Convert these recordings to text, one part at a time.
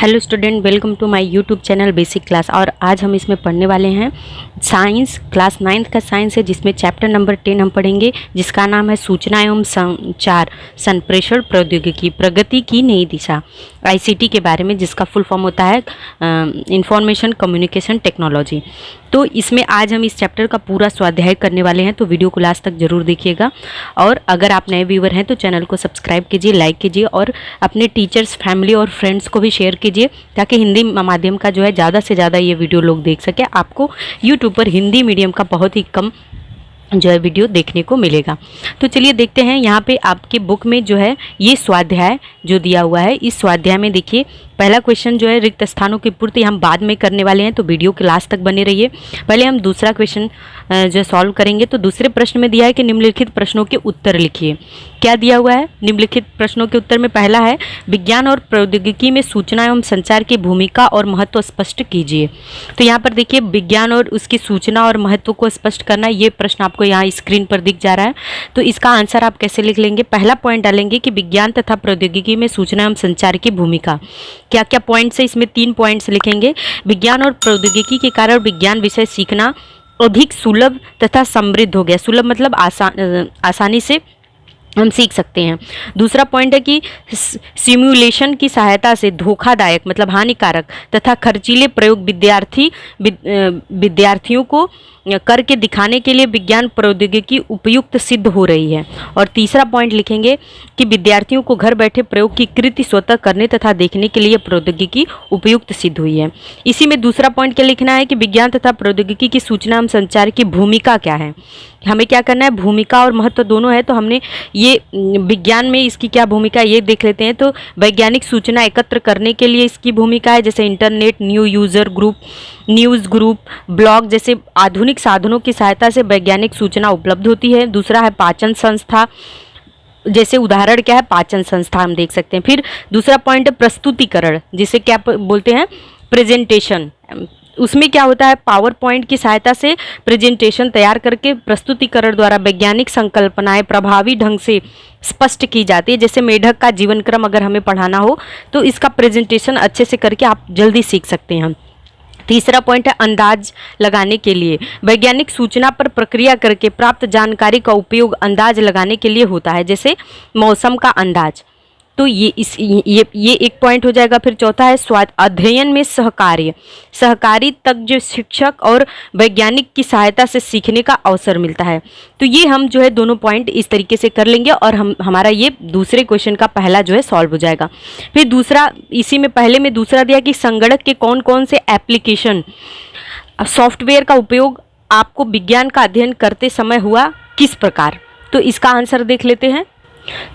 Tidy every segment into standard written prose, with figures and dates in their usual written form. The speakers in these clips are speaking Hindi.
Hello student, welcome to my YouTube channel basic class. और आज हम इसमें पढ़ने वाले हैं साइंस, क्लास 9th का साइंस है, जिसमें चैप्टर नंबर 10 हम पढ़ेंगे, जिसका नाम है सूचना एवं संचार संप्रेषण प्रौद्योगिकी प्रगति की नई दिशा, आईसीटी के बारे में, जिसका फुल फॉर्म होता है इंफॉर्मेशन कम्युनिकेशन टेक्नोलॉजी। तो इसमें आज हम इस चैप्टर का पूरा स्वाध्याय करने वाले हैं, तो वीडियो को लास्ट तक जरूर देखिएगा। और अगर आप नए व्यूवर हैं तो चैनल को सब्सक्राइब कीजिए, लाइक कीजिए और अपने टीचर्स, फैमिली और फ्रेंड्स को भी शेयर कीजिए, ताकि हिंदी माध्यम का जो है ज़्यादा से ज़्यादा ये वीडियो लोग देख सके। आपको यूट्यूब पर हिंदी मीडियम का बहुत ही कम जो है वीडियो देखने को मिलेगा। तो चलिए देखते हैं, यहाँ पे आपके बुक में जो है ये स्वाध्याय जो दिया हुआ है, इस स्वाध्याय में देखिए पहला क्वेश्चन जो है रिक्त स्थानों की पूर्ति हम बाद में करने वाले हैं, तो वीडियो के लास्ट तक बने रहिए। पहले हम दूसरा क्वेश्चन जो सॉल्व करेंगे। तो दूसरे प्रश्न में दिया है कि निम्नलिखित प्रश्नों के उत्तर लिखिए। क्या दिया हुआ है निम्नलिखित प्रश्नों के उत्तर में? पहला है विज्ञान और प्रौद्योगिकी में सूचना एवं संचार की भूमिका और महत्व स्पष्ट कीजिए। तो यहाँ पर देखिए विज्ञान और उसकी सूचना और महत्व को स्पष्ट करना, ये प्रश्न आपको यहाँ स्क्रीन पर दिख जा रहा है। तो इसका आंसर आप कैसे लिख लेंगे? पहला पॉइंट डालेंगे कि विज्ञान तथा प्रौद्योगिकी में सूचना एवं संचार की भूमिका। क्या क्या पॉइंट्स है इसमें? 3 पॉइंट्स लिखेंगे। विज्ञान और प्रौद्योगिकी के कारण विज्ञान विषय सीखना अधिक सुलभ तथा समृद्ध हो गया। सुलभ मतलब आसानी से हम सीख सकते हैं। दूसरा पॉइंट है कि सिमुलेशन की सहायता से धोखादायक मतलब हानिकारक तथा खर्चीले प्रयोग विद्यार्थियों को करके दिखाने के लिए विज्ञान प्रौद्योगिकी उपयुक्त सिद्ध हो रही है। और तीसरा पॉइंट लिखेंगे कि विद्यार्थियों को घर बैठे प्रयोग की कृति स्वतः करने तथा देखने के लिए प्रौद्योगिकी उपयुक्त सिद्ध हुई है। इसी में दूसरा पॉइंट क्या लिखना है कि विज्ञान तथा प्रौद्योगिकी की सूचना एवं संचार की भूमिका क्या है। हमें क्या करना है? भूमिका और महत्व दोनों है, तो हमने ये विज्ञान में इसकी क्या भूमिका ये देख लेते हैं। तो वैज्ञानिक सूचना एकत्र करने के लिए इसकी भूमिका है, जैसे इंटरनेट, न्यूज़ ग्रुप, ब्लॉग जैसे आधुनिक साधनों की सहायता से वैज्ञानिक सूचना उपलब्ध होती है। दूसरा है पाचन संस्था, जैसे उदाहरण क्या है? पाचन संस्था हम देख सकते हैं। फिर दूसरा पॉइंट है प्रस्तुतिकरण, जिसे क्या बोलते हैं? प्रेजेंटेशन। उसमें क्या होता है? पावर पॉइंट की सहायता से प्रेजेंटेशन तैयार करके प्रस्तुतिकरण द्वारा वैज्ञानिक संकल्पनाएं प्रभावी ढंग से स्पष्ट की जाती है। जैसे मेढक का जीवन क्रम अगर हमें पढ़ाना हो तो इसका प्रेजेंटेशन अच्छे से करके आप जल्दी सीख सकते हैं। तीसरा पॉइंट है अंदाज लगाने के लिए। वैज्ञानिक सूचना पर प्रक्रिया करके प्राप्त जानकारी का उपयोग अंदाज लगाने के लिए होता है, जैसे मौसम का अंदाज। तो ये एक पॉइंट हो जाएगा। फिर चौथा है अध्ययन में सहकारी तक जो शिक्षक और वैज्ञानिक की सहायता से सीखने का अवसर मिलता है। तो ये हम जो है दोनों पॉइंट इस तरीके से कर लेंगे और हमारा ये दूसरे क्वेश्चन का पहला जो है सॉल्व हो जाएगा। फिर दूसरा, इसी में पहले में दूसरा दिया कि संगणक के कौन कौन से एप्लीकेशन सॉफ्टवेयर का उपयोग आपको विज्ञान का अध्ययन करते समय हुआ, किस प्रकार। तो इसका आंसर देख लेते हैं।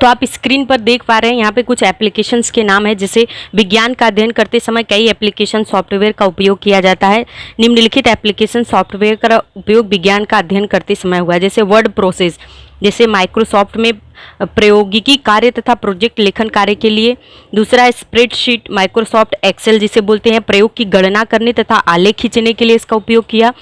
तो आप स्क्रीन पर देख पा रहे हैं, यहाँ पे कुछ एप्लीकेशंस के नाम है। जैसे विज्ञान का अध्ययन करते समय कई एप्लीकेशन सॉफ्टवेयर का उपयोग किया जाता है। निम्नलिखित एप्लीकेशन सॉफ्टवेयर का उपयोग विज्ञान का अध्ययन करते समय हुआ है, जैसे वर्ड प्रोसेस, जैसे माइक्रोसॉफ्ट में प्रौद्योगिकी कार्य तथा प्रोजेक्ट लेखन कार्य के लिए। दूसरा है स्प्रेडशीट, माइक्रोसॉफ्ट एक्सेल जिसे बोलते हैं, प्रयोग की गणना करने तथा आलेख खींचने के लिए इसका उपयोग किया।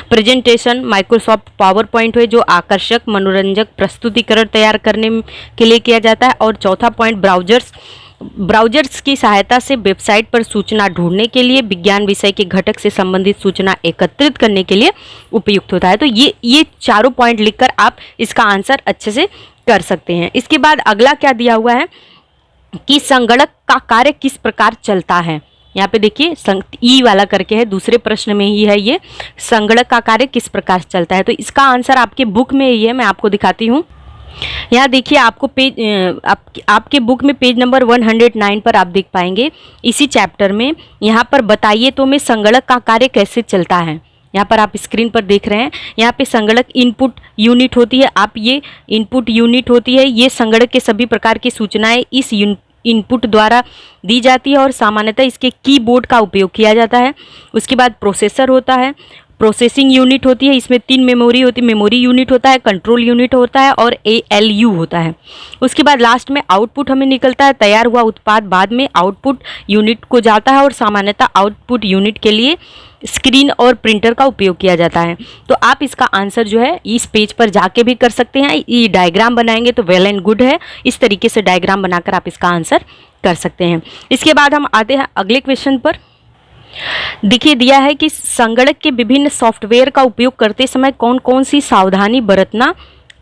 प्रेजेंटेशन, माइक्रोसॉफ्ट पावर पॉइंट है जो आकर्षक मनोरंजक प्रस्तुतिकरण तैयार करने के लिए किया जाता है। और चौथा पॉइंट ब्राउजर्स की सहायता से वेबसाइट पर सूचना ढूंढने के लिए, विज्ञान विषय के घटक से संबंधित सूचना एकत्रित करने के लिए उपयुक्त होता है। तो ये चारों पॉइंट लिखकर आप इसका आंसर अच्छे से कर सकते हैं। इसके बाद अगला क्या दिया हुआ है कि संगणक का कार्य किस प्रकार चलता है। यहाँ पे देखिए ई वाला करके है, दूसरे प्रश्न में ही है ये, संगणक का कार्य किस प्रकार चलता है। तो इसका आंसर आपके बुक में ही है, मैं आपको दिखाती हूँ। यहाँ देखिए आपको आपके बुक में पेज नंबर 109 पर आप देख पाएंगे इसी चैप्टर में। यहाँ पर बताइए तो में संगणक का कार्य कैसे चलता है। यहाँ पर आप स्क्रीन पर देख रहे हैं, यहाँ पे संगणक इनपुट यूनिट होती है। आप ये इनपुट यूनिट होती है, ये संगणक के सभी प्रकार की सूचनाएं इस इनपुट द्वारा दी जाती है और सामान्यतः इसके कीबोर्ड का उपयोग किया जाता है। उसके बाद प्रोसेसर होता है, प्रोसेसिंग यूनिट होती है, इसमें 3 मेमोरी यूनिट होता है, कंट्रोल यूनिट होता है और ALU होता है। उसके बाद लास्ट में आउटपुट हमें निकलता है, तैयार हुआ उत्पाद बाद में आउटपुट यूनिट को जाता है और सामान्यतः आउटपुट यूनिट के लिए स्क्रीन और प्रिंटर का उपयोग किया जाता है। तो आप इसका आंसर जो है इस पेज पर जाके भी कर सकते हैं। ये डायग्राम बनाएंगे तो वेल एंड गुड है, इस तरीके से डायग्राम बनाकर आप इसका आंसर कर सकते हैं। इसके बाद हम आते हैं अगले क्वेश्चन पर। देखिए दिया है कि संगणक के विभिन्न सॉफ्टवेयर का उपयोग करते समय कौन कौन सी सावधानी बरतना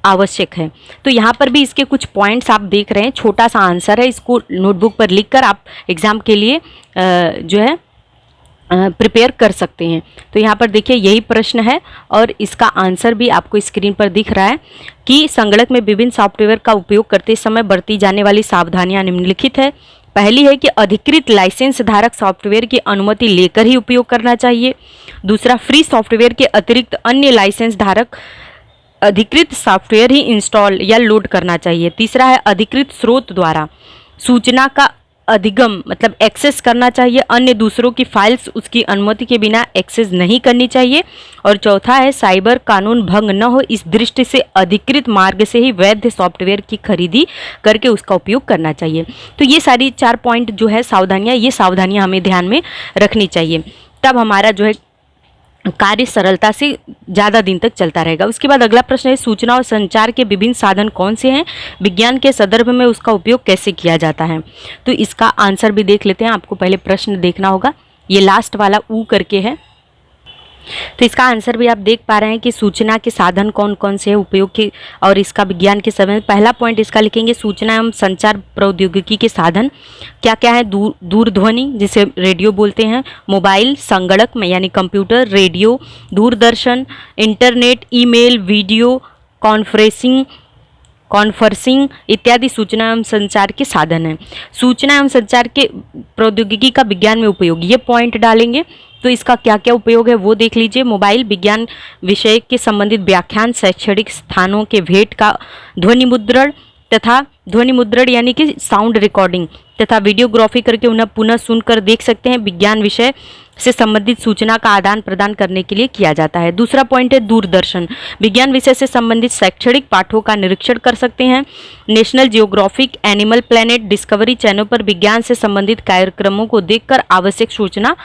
आवश्यक है। तो यहाँ पर भी इसके कुछ पॉइंट्स आप देख रहे हैं, छोटा सा आंसर है, इसको नोटबुक पर लिखकर आप एग्जाम के लिए जो है प्रिपेयर कर सकते हैं। तो यहाँ पर देखिए यही प्रश्न है और इसका आंसर भी आपको स्क्रीन पर दिख रहा है कि संगणक में विभिन्न सॉफ्टवेयर का उपयोग करते समय बरती जाने वाली सावधानियां निम्नलिखित है। पहली है कि अधिकृत लाइसेंस धारक सॉफ्टवेयर की अनुमति लेकर ही उपयोग करना चाहिए। दूसरा, फ्री सॉफ्टवेयर के अतिरिक्त अन्य लाइसेंस धारक अधिकृत सॉफ्टवेयर ही इंस्टॉल या लोड करना चाहिए। तीसरा है, अधिकृत स्रोत द्वारा सूचना का अधिगम मतलब एक्सेस करना चाहिए, अन्य दूसरों की फाइल्स उसकी अनुमति के बिना एक्सेस नहीं करनी चाहिए। और चौथा है, साइबर कानून भंग न हो इस दृष्टि से अधिकृत मार्ग से ही वैध सॉफ्टवेयर की खरीदी करके उसका उपयोग करना चाहिए। तो ये सारी 4 पॉइंट जो है सावधानियां, ये सावधानियां हमें ध्यान में रखनी चाहिए, तब हमारा जो है कार्य सरलता से ज़्यादा दिन तक चलता रहेगा। उसके बाद अगला प्रश्न है, सूचना और संचार के विभिन्न साधन कौन से हैं, विज्ञान के संदर्भ में उसका उपयोग कैसे किया जाता है। तो इसका आंसर भी देख लेते हैं। आपको पहले प्रश्न देखना होगा, ये लास्ट वाला ऊ करके है। तो इसका आंसर भी आप देख पा रहे हैं कि सूचना के साधन कौन कौन से हैं उपयोग के, और इसका विज्ञान के समय पहला पॉइंट इसका लिखेंगे, सूचना एवं संचार प्रौद्योगिकी के साधन क्या क्या है। दूरध्वनि जिसे रेडियो बोलते हैं, मोबाइल, संगणक में यानी computer, radio, Doordarshan, internet, email, video conferencing इत्यादि सूचना एवं संचार के साधन हैं। सूचना एवं संचार के प्रौद्योगिकी का विज्ञान में उपयोग, ये पॉइंट डालेंगे। तो इसका क्या क्या उपयोग है वो देख लीजिए। मोबाइल, विज्ञान विषय के संबंधित व्याख्यान, शैक्षणिक स्थानों के भेंट का ध्वनि मुद्रण यानी कि साउंड रिकॉर्डिंग तथा वीडियोग्राफी करके उन्हें पुनः सुनकर देख सकते हैं, विज्ञान विषय से संबंधित सूचना का आदान प्रदान करने के लिए किया जाता है। दूसरा पॉइंट है दूरदर्शन, विज्ञान विषय से संबंधित शैक्षणिक पाठों का निरीक्षण कर सकते हैं। National geographic, animal planet, discovery channel पर विज्ञान से संबंधित कार्यक्रमों को देखकर आवश्यक सूचना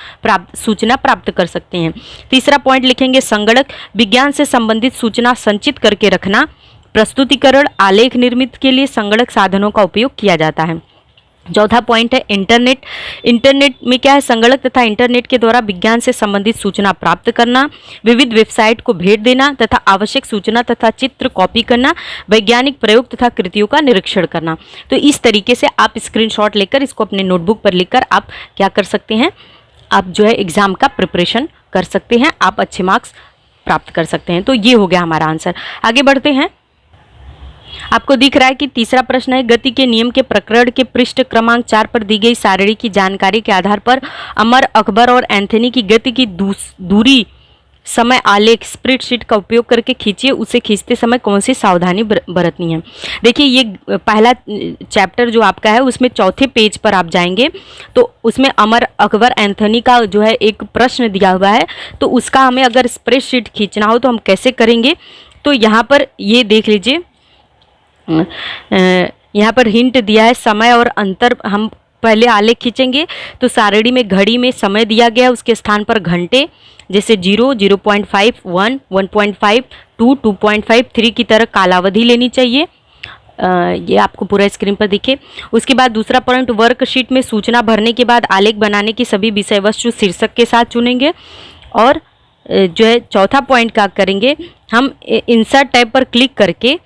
प्राप्त कर सकते हैं। तीसरा पॉइंट लिखेंगे, संगणक, विज्ञान से संबंधित सूचना संचित करके रखना, प्रस्तुतिकरण, आलेख निर्मित के लिए संगणक साधनों का उपयोग किया जाता है। चौथा पॉइंट है इंटरनेट। इंटरनेट में क्या है, संगणक तथा इंटरनेट के द्वारा विज्ञान से संबंधित सूचना प्राप्त करना, विविध वेबसाइट को भेंट देना तथा आवश्यक सूचना तथा चित्र कॉपी करना, वैज्ञानिक प्रयोग तथा कृतियों का निरीक्षण करना। तो इस तरीके से आप स्क्रीनशॉट लेकर इसको अपने नोटबुक पर लिखकर आप क्या कर सकते हैं, आप जो है एग्जाम का प्रिपरेशन कर सकते हैं, आप अच्छे मार्क्स प्राप्त कर सकते हैं। तो ये हो गया हमारा आंसर। आगे बढ़ते हैं। आपको दिख रहा है कि तीसरा प्रश्न है, गति के नियम के प्रकरण के पृष्ठ क्रमांक 4 पर दी गई सारणी की जानकारी के आधार पर अमर, अकबर और एंथनी की गति की दूरी समय आलेख स्प्रेडशीट का उपयोग करके खींचिए, उसे खींचते समय कौन सी सावधानी बरतनी है। देखिए ये पहला चैप्टर जो आपका है उसमें चौथे पेज पर आप जाएंगे तो उसमें अमर, अकबर, एंथनी का जो है एक प्रश्न दिया हुआ है, तो उसका हमें अगर स्प्रेडशीट खींचना हो तो हम कैसे करेंगे। तो यहाँ पर ये देख लीजिए, यहाँ पर हिंट दिया है समय और अंतर। हम पहले आलेख खींचेंगे तो सारणी में घड़ी में समय दिया गया, उसके स्थान पर घंटे, जैसे 0, 0.5, 1, 1.5, 2, 2.5, 3 की तरह कालावधि लेनी चाहिए। ये आपको पूरा स्क्रीन पर दिखे। उसके बाद दूसरा पॉइंट, वर्कशीट में सूचना भरने के बाद आलेख बनाने की सभी विषय वस्तु शीर्षक के साथ चुनेंगे। और जो है चौथा पॉइंट क्या करेंगे, हम इंसर्ट टैब पर क्लिक करके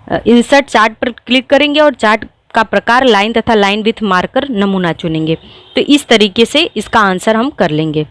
इंसर्ट चार्ट पर क्लिक करेंगे और चार्ट का प्रकार लाइन तथा लाइन विथ मार्कर नमूना चुनेंगे। तो इस तरीके से इसका आंसर हम कर लेंगे।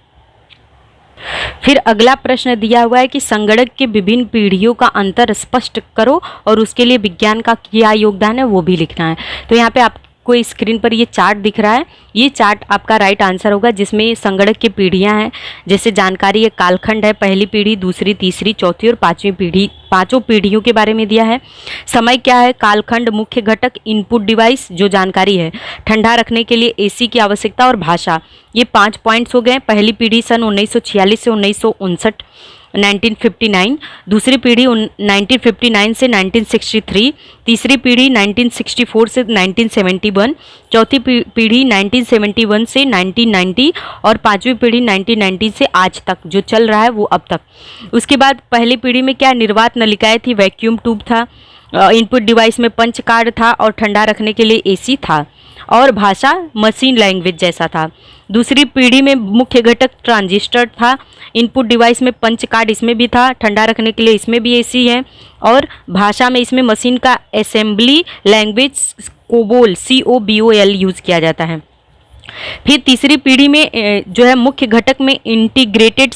फिर अगला प्रश्न दिया हुआ है कि संगणक के विभिन्न पीढ़ियों का अंतर स्पष्ट करो और उसके लिए विज्ञान का क्या योगदान है वो भी लिखना है। तो यहाँ पे आपको स्क्रीन पर ये चार्ट दिख रहा है, ये चार्ट आपका राइट आंसर होगा, जिसमें संगणक की पीढ़ियाँ हैं। जैसे जानकारी है, कालखंड है, पहली पीढ़ी, दूसरी, तीसरी, चौथी और पांचवी पीढ़ी, पांचों पीढ़ियों के बारे में दिया है। समय क्या है, कालखंड, मुख्य घटक, इनपुट डिवाइस जो जानकारी है, ठंडा रखने के लिए एसी की आवश्यकता और भाषा। ये 5 पॉइंट्स हो गए। पहली पीढ़ी सन 1946 से 1959, 1959, दूसरी पीढ़ी 1959 से 1963, तीसरी पीढ़ी 1964 से 1971, चौथी पीढ़ी 1971 से 1990 और पांचवी पीढ़ी 1990 से आज तक जो चल रहा है वो अब तक। उसके बाद पहली पीढ़ी में क्या निर्वात नलिकाएं थी, वैक्यूम ट्यूब था, इनपुट डिवाइस में पंच कार्ड था और ठंडा रखने के लिए एसी था और भाषा मशीन लैंग्वेज जैसा था। दूसरी पीढ़ी में मुख्य घटक ट्रांजिस्टर था, इनपुट डिवाइस में पंच कार्ड इसमें भी था, ठंडा रखने के लिए इसमें भी एसी है और भाषा में इसमें मशीन का assembly language COBOL COBOL use किया जाता है। फिर तीसरी पीढ़ी में जो है मुख्य घटक में इंटीग्रेटेड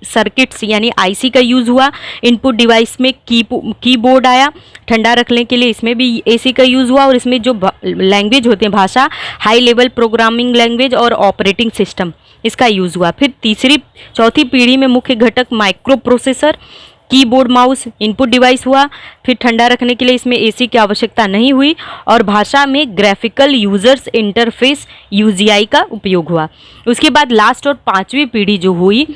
सर्किट्स यानी IC का यूज़ हुआ, इनपुट डिवाइस में कीबोर्ड आया, ठंडा रखने के लिए इसमें भी AC का यूज़ हुआ और इसमें जो लैंग्वेज होते हैं भाषा हाई लेवल प्रोग्रामिंग लैंग्वेज और ऑपरेटिंग सिस्टम इसका यूज़ हुआ। फिर चौथी पीढ़ी में मुख्य घटक micro processor, keyboard mouse, input device हुआ। फिर ठंडा रखने के लिए इसमें एसी की आवश्यकता नहीं हुई और भाषा में ग्राफिकल यूजर्स इंटरफेस UGI का उपयोग हुआ। उसके बाद लास्ट और पांचवी पीढ़ी जो हुई,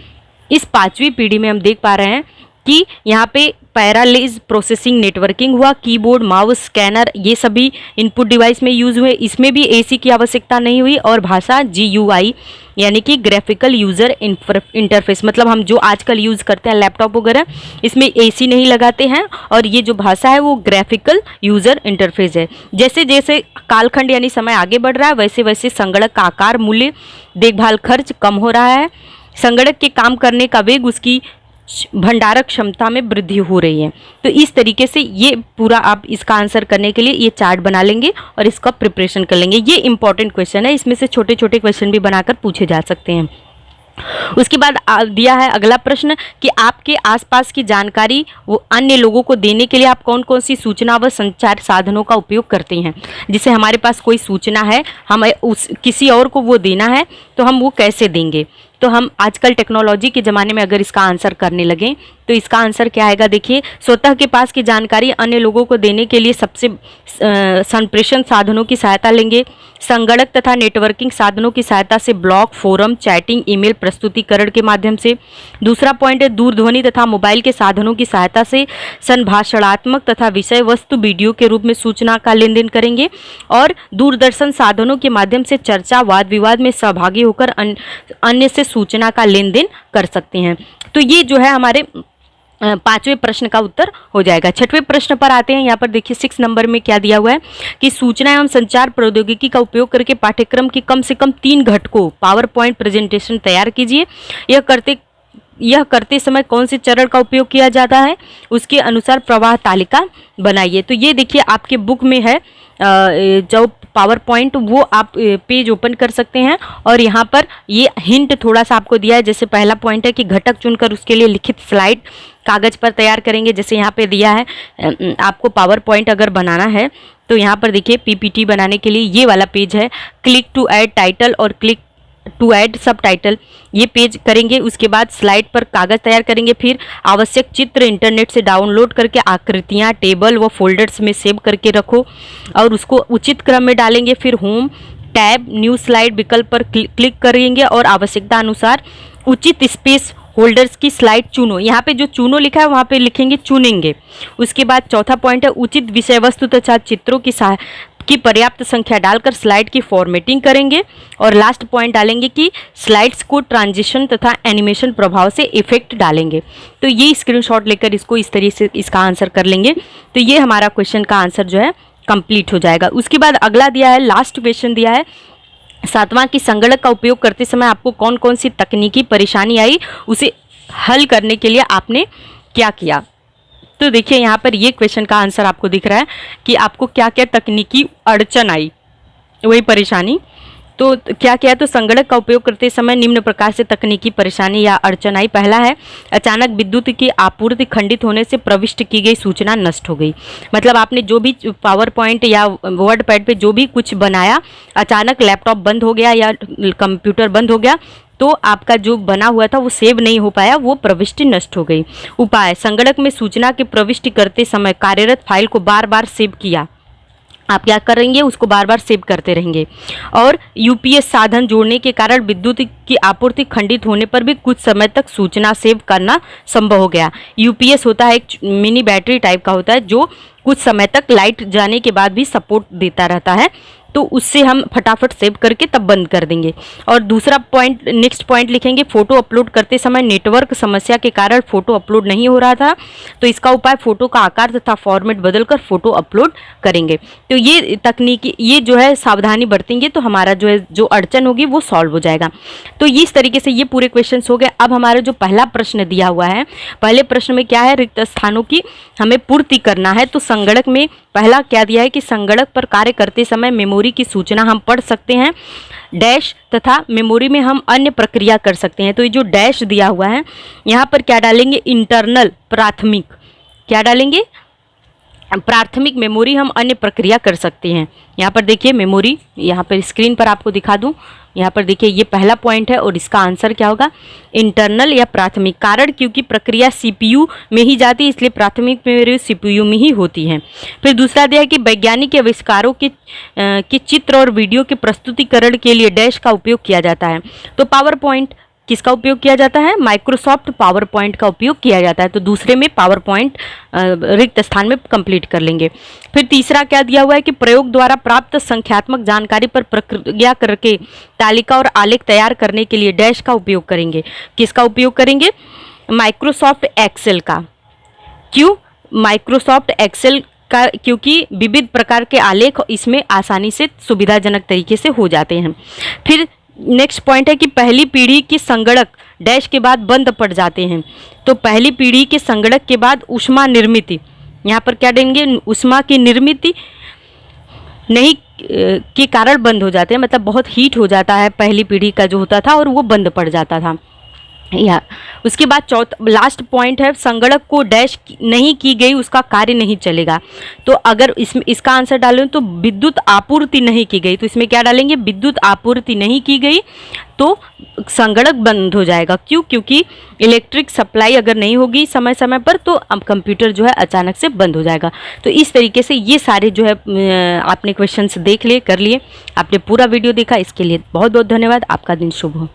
इस पांचवी पीढ़ी में हम देख पा रहे हैं कि यहाँ पे पैरालेल प्रोसेसिंग नेटवर्किंग हुआ, कीबोर्ड माउस स्कैनर ये सभी इनपुट डिवाइस में यूज़ हुए, इसमें भी एसी की आवश्यकता नहीं हुई और भाषा GUI यानी कि ग्राफिकल यूज़र इंटरफेस, मतलब हम जो आजकल यूज़ करते हैं लैपटॉप वगैरह इसमें एसी नहीं लगाते हैं और ये जो भाषा है वो ग्राफिकल यूज़र इंटरफेस है। जैसे जैसे कालखंड यानी समय आगे बढ़ रहा है वैसे वैसे संगणक का आकार, मूल्य, देखभाल खर्च कम हो रहा है, संगणक के काम करने का वेग, उसकी भंडारक क्षमता में वृद्धि हो रही है। तो इस तरीके से ये पूरा आप इसका आंसर करने के लिए ये चार्ट बना लेंगे और इसका प्रिपरेशन कर लेंगे। ये इंपॉर्टेंट क्वेश्चन है, इसमें से छोटे छोटे क्वेश्चन भी बनाकर पूछे जा सकते हैं। उसके बाद दिया है अगला प्रश्न कि आपके आसपास की जानकारी वो अन्य लोगों को देने के लिए आप कौन कौन सी सूचना व संचार साधनों का उपयोग करते हैं। जैसे हमारे पास कोई सूचना है, हमें किसी और को वो देना है तो हम वो कैसे देंगे। तो हम आजकल टेक्नोलॉजी के ज़माने में अगर इसका आंसर करने लगें तो इसका आंसर क्या आएगा, देखिए स्वतः के पास की जानकारी अन्य लोगों को देने के लिए सबसे संप्रेषण साधनों की सहायता लेंगे, संगणक तथा नेटवर्किंग साधनों की सहायता से ब्लॉग, फोरम, चैटिंग, ईमेल प्रस्तुतिकरण के माध्यम से। दूसरा पॉइंट है दूरध्वनि तथा मोबाइल के साधनों की सहायता से संभाषणात्मक तथा विषय वस्तु वीडियो के रूप में सूचना का लेन देन करेंगे और दूरदर्शन साधनों के माध्यम से चर्चा, वाद विवाद में सहभागी होकर अन्य से सूचना का लेन देन कर सकते हैं। तो ये जो है हमारे पांचवें प्रश्न का उत्तर हो जाएगा। छठवें प्रश्न पर आते हैं। यहाँ पर देखिए 6 नंबर में क्या दिया हुआ है कि सूचना एवं संचार प्रौद्योगिकी का उपयोग करके पाठ्यक्रम के कम से कम 3 घटकों पावर पॉइंट प्रेजेंटेशन तैयार कीजिए। यह करते समय कौन से चरण का उपयोग किया जाता है, उसके अनुसार प्रवाह तालिका बनाइए। तो ये देखिए आपके बुक में है जो पावर पॉइंट, वो आप पेज ओपन कर सकते हैं और यहाँ पर ये हिंट थोड़ा सा आपको दिया है। जैसे पहला पॉइंट है कि घटक चुनकर उसके लिए लिखित स्लाइड कागज़ पर तैयार करेंगे। जैसे यहाँ पे दिया है आपको पावर पॉइंट अगर बनाना है तो यहाँ पर देखिए PPT बनाने के लिए ये वाला पेज है, क्लिक टू ऐड टाइटल और क्लिक टू ऐड सब टाइटल, ये पेज करेंगे। उसके बाद स्लाइड पर कागज़ तैयार करेंगे, फिर आवश्यक चित्र इंटरनेट से डाउनलोड करके आकृतियाँ टेबल व फोल्डर्स में सेव करके रखो और उसको उचित क्रम में डालेंगे। फिर होम टैब न्यू स्लाइड विकल्प पर क्लिक करेंगे और आवश्यकता अनुसार उचित स्पेस होल्डर्स की स्लाइड चुनो। यहाँ पे जो चुनो लिखा है वहाँ पे लिखेंगे चुनेंगे। उसके बाद चौथा पॉइंट है उचित विषय वस्तु तथा चित्रों की पर्याप्त संख्या डालकर स्लाइड की फॉर्मेटिंग करेंगे और लास्ट पॉइंट डालेंगे कि स्लाइड्स को ट्रांजिशन तथा एनिमेशन प्रभाव से इफेक्ट डालेंगे। तो ये स्क्रीनशॉट लेकर इसको इस तरीके से इसका आंसर कर लेंगे। तो ये हमारा क्वेश्चन का आंसर जो है कंप्लीट हो जाएगा। उसके बाद अगला दिया है, लास्ट क्वेश्चन दिया है 7वां कि संगणक का उपयोग करते समय आपको कौन कौन सी तकनीकी परेशानी आई, उसे हल करने के लिए आपने क्या किया। तो देखिए यहाँ पर ये क्वेश्चन का आंसर आपको दिख रहा है कि आपको क्या क्या तकनीकी अड़चन आई, वही परेशानी। तो क्या क्या है, तो संगणक का उपयोग करते समय निम्न प्रकार से तकनीकी परेशानी या अड़चन आई। पहला है अचानक विद्युत की आपूर्ति खंडित होने से प्रविष्ट की गई सूचना नष्ट हो गई। मतलब आपने जो भी पावर पॉइंट या वर्ड पैड पे जो भी कुछ बनाया, अचानक लैपटॉप बंद हो गया या कंप्यूटर बंद हो गया तो आपका जो बना हुआ था वो सेव नहीं हो पाया, वो प्रविष्टि नष्ट हो गई। उपाय, संगणक में सूचना के प्रविष्टि करते समय कार्यरत फाइल को बार बार सेव किया। आप क्या करेंगे, उसको बार बार सेव करते रहेंगे। और यूपीएस साधन जोड़ने के कारण विद्युत की आपूर्ति खंडित होने पर भी कुछ समय तक सूचना सेव करना संभव हो गया। यूपीएस होता है एक मिनी बैटरी टाइप का होता है जो कुछ समय तक लाइट जाने के बाद भी सपोर्ट देता रहता है, तो उससे हम फटाफट सेव करके तब बंद कर देंगे। और दूसरा पॉइंट, नेक्स्ट पॉइंट लिखेंगे, फ़ोटो अपलोड करते समय नेटवर्क समस्या के कारण फ़ोटो अपलोड नहीं हो रहा था, तो इसका उपाय फ़ोटो का आकार तथा फॉर्मेट बदलकर फ़ोटो अपलोड करेंगे। तो ये तकनीकी, ये जो है सावधानी बरतेंगे तो हमारा जो है जो अड़चन होगी वो सॉल्व हो जाएगा। तो इस तरीके से ये पूरे क्वेश्चंस हो गए। अब हमारा जो पहला प्रश्न दिया हुआ है, पहले प्रश्न में क्या है, रिक्त स्थानों की हमें पूर्ति करना है। तो संगणक में पहला क्या दिया है कि संगणक पर कार्य करते समय मेमोरी की सूचना हम पढ़ सकते हैं डैश, तथा मेमोरी में हम अन्य प्रक्रिया कर सकते हैं। तो ये जो डैश दिया हुआ है यहाँ पर क्या डालेंगे, इंटरनल प्राथमिक, क्या डालेंगे, प्राथमिक मेमोरी हम अन्य प्रक्रिया कर सकते हैं। यहाँ पर देखिए मेमोरी, यहाँ पर स्क्रीन पर आपको दिखा दूँ, यहाँ पर देखिए ये पहला पॉइंट है और इसका आंसर क्या होगा, इंटरनल या प्राथमिक। कारण क्योंकि प्रक्रिया सीपीयू में ही जाती है, इसलिए प्राथमिक मेमोरी सीपीयू में ही होती है। फिर दूसरा दिया है कि वैज्ञानिक आविष्कारों के चित्र और वीडियो के प्रस्तुतिकरण के लिए डैश का उपयोग किया जाता है। तो पावर पॉइंट किसका उपयोग किया जाता है, माइक्रोसॉफ्ट पावर पॉइंट का उपयोग किया जाता है। तो दूसरे में पावर पॉइंट रिक्त स्थान में कंप्लीट कर लेंगे। फिर तीसरा क्या दिया हुआ है कि प्रयोग द्वारा प्राप्त संख्यात्मक जानकारी पर प्रक्रिया करके तालिका और आलेख तैयार करने के लिए डैश का उपयोग करेंगे। किसका उपयोग करेंगे, माइक्रोसॉफ्ट एक्सेल का। क्यों माइक्रोसॉफ्ट एक्सेल का, क्योंकि विविध प्रकार के आलेख इसमें आसानी से सुविधाजनक तरीके से हो जाते हैं। फिर नेक्स्ट पॉइंट है कि पहली पीढ़ी की संगणक डैश के बाद बंद पड़ जाते हैं। तो पहली पीढ़ी के संगणक के बाद ऊष्मा निर्मित, यहाँ पर क्या देंगे, ऊष्मा की निर्मित नहीं के कारण बंद हो जाते हैं, मतलब बहुत हीट हो जाता है पहली पीढ़ी का जो होता था और वो बंद पड़ जाता था। या उसके बाद लास्ट पॉइंट है, संगणक को डैश नहीं की गई उसका कार्य नहीं चलेगा। तो अगर इसका आंसर डालें तो विद्युत आपूर्ति नहीं की गई, तो इसमें क्या डालेंगे, विद्युत आपूर्ति नहीं की गई तो संगणक बंद हो जाएगा। क्यों, क्योंकि इलेक्ट्रिक सप्लाई अगर नहीं होगी समय समय पर तो अब कंप्यूटर जो है अचानक से बंद हो जाएगा। तो इस तरीके से ये सारे जो है आपने क्वेश्चंस देख लिए, कर लिए, आपने पूरा वीडियो देखा, इसके लिए बहुत बहुत धन्यवाद। आपका दिन शुभ हो।